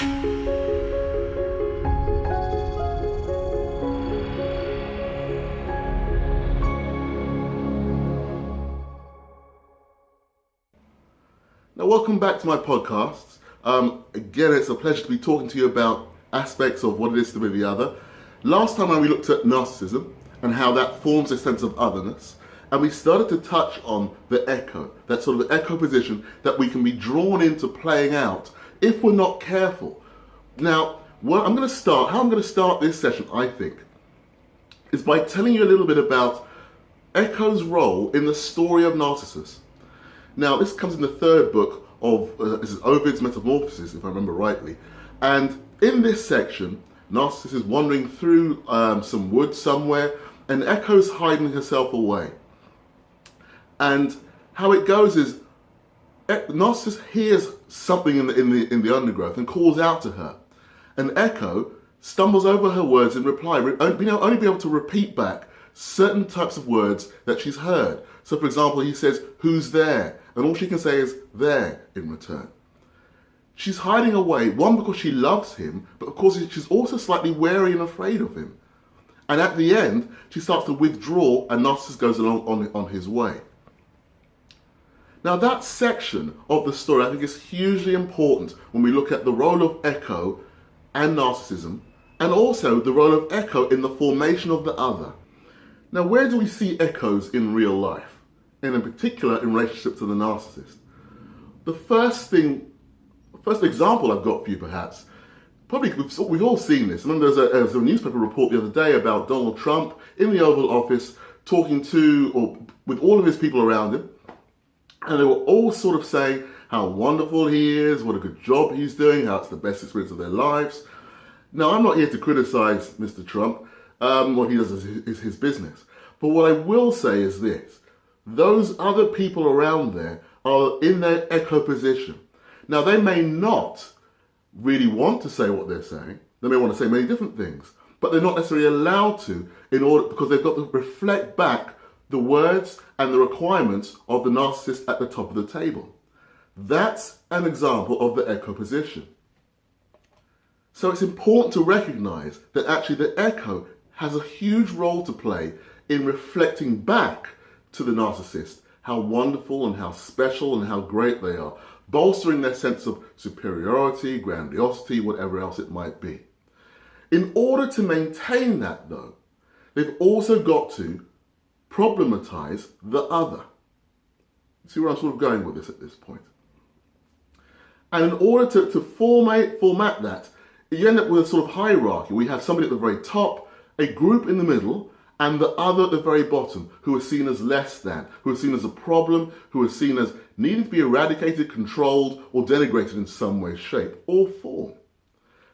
Now, welcome back to my podcast. Again, it's a pleasure to be talking to you about aspects of what it is to be the other. Last time we looked at narcissism and how that forms a sense of otherness, and we started to touch on the echo, that sort of echo position that we can be drawn into playing out if we're not careful. Now, how I'm going to start this session, I think, is by telling you a little bit about echo's role in the story of Narcissus. Now, this comes in the third book of this is Ovid's Metamorphoses, if I remember rightly. And in this section, Narcissus is wandering through some woods somewhere, and Echo's hiding herself away. And how it goes is Narcissus hears something in the undergrowth and calls out to her. And Echo stumbles over her words in reply, only be able to repeat back certain types of words that she's heard. So, for example, he says, "Who's there?" And all she can say is "there" in return. She's hiding away, one, because she loves him, but of course she's also slightly wary and afraid of him. And at the end, she starts to withdraw and Narcissus goes along on his way. Now, that section of the story I think is hugely important when we look at the role of Echo and narcissism, and also the role of Echo in the formation of the other. Now, where do we see echoes in real life? And in particular in relationship to the narcissist. The first example I've got for you perhaps, probably we've all seen this. I remember there was a newspaper report the other day about Donald Trump in the Oval Office talking with all of his people around him, and they were all sort of saying how wonderful he is, what a good job he's doing, how it's the best experience of their lives. Now, I'm not here to criticize Mr. Trump. What he does is his business. But what I will say is this. Those other people around there are in their echo position. Now, they may not really want to say what they're saying. They may want to say many different things, but they're not necessarily allowed to because they've got to reflect back the words and the requirements of the narcissist at the top of the table. That's an example of the echo position. So it's important to recognize that actually the echo has a huge role to play in reflecting back to the narcissist how wonderful and how special and how great they are, bolstering their sense of superiority, grandiosity, whatever else it might be. In order to maintain that, though, they've also got to problematize the other. See where I'm sort of going with this at this point? And in order to format that, you end up with a sort of hierarchy. We have somebody at the very top, a group in the middle, and the other at the very bottom, who are seen as less than, who are seen as a problem, who are seen as needing to be eradicated, controlled, or denigrated in some way, shape, or form.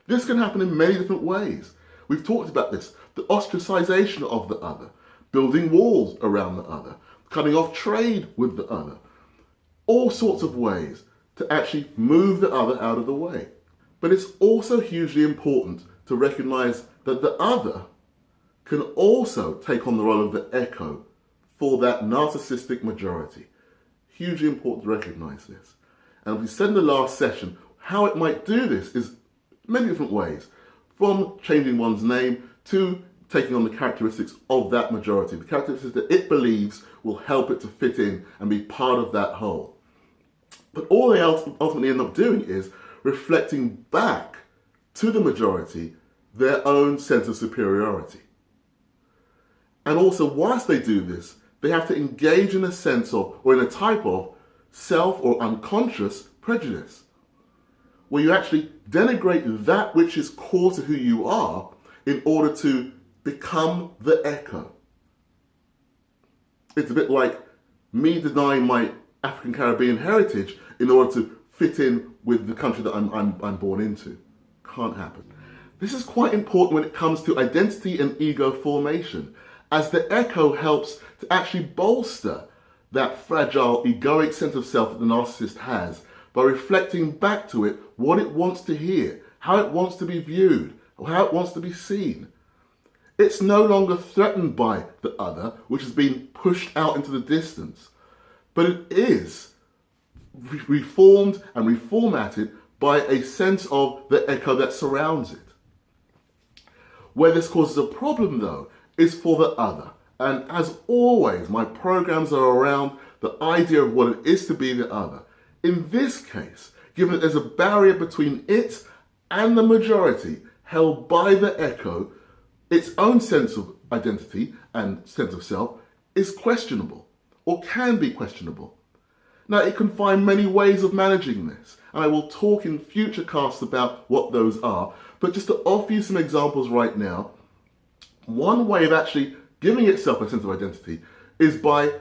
This can happen in many different ways. We've talked about this, the ostracization of the other, building walls around the other, cutting off trade with the other, all sorts of ways to actually move the other out of the way. But it's also hugely important to recognize that the other can also take on the role of the echo for that narcissistic majority. Hugely important to recognize this. And we said in the last session, how it might do this is many different ways, from changing one's name to taking on the characteristics of that majority, the characteristics that it believes will help it to fit in and be part of that whole. But all they ultimately end up doing is reflecting back to the majority their own sense of superiority. And also, whilst they do this, they have to engage in a sense of, or in a type of, self or unconscious prejudice, where you actually denigrate that which is core to who you are in order to become the echo. It's a bit like me denying my African Caribbean heritage in order to fit in with the country that I'm born into. Can't happen. This is quite important when it comes to identity and ego formation, as the echo helps to actually bolster that fragile egoic sense of self that the narcissist has by reflecting back to it what it wants to hear, how it wants to be viewed, or how it wants to be seen. It's no longer threatened by the other, which has been pushed out into the distance, but it is reformed and reformatted by a sense of the echo that surrounds it. Where this causes a problem, though, is for the other. And as always, my programs are around the idea of what it is to be the other. In this case, given that there's a barrier between it and the majority held by the echo, its own sense of identity and sense of self is questionable, or can be questionable. Now, it can find many ways of managing this, and I will talk in future casts about what those are, but just to offer you some examples right now, one way of actually giving itself a sense of identity is by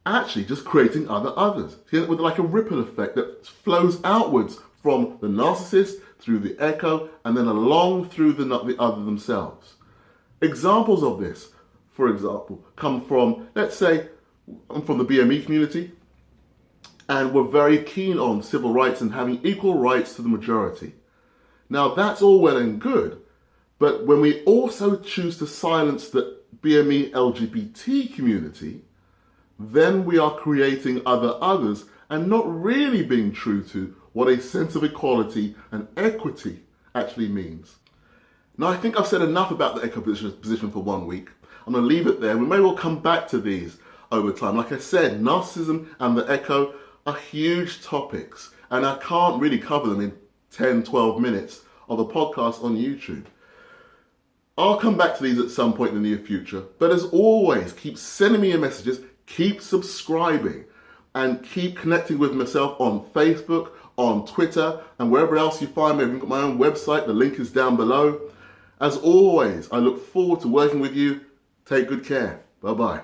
actually just creating other others, with like a ripple effect that flows outwards from the narcissist through the echo and then along through the other themselves. Examples of this, for example, come from, let's say, I'm from the BME community, and we're very keen on civil rights and having equal rights to the majority. Now, that's all well and good, but when we also choose to silence the BME LGBT community, then we are creating other others and not really being true to what a sense of equality and equity actually means. Now, I think I've said enough about the echo position for 1 week. I'm going to leave it there. We may well come back to these over time. Like I said, narcissism and the echo are huge topics, and I can't really cover them in 10, 12 minutes of a podcast on YouTube. I'll come back to these at some point in the near future, but as always, keep sending me your messages, keep subscribing, and keep connecting with myself on Facebook, on Twitter, and wherever else you find me. I've got my own website, the link is down below. As always, I look forward to working with you. Take good care. Bye-bye.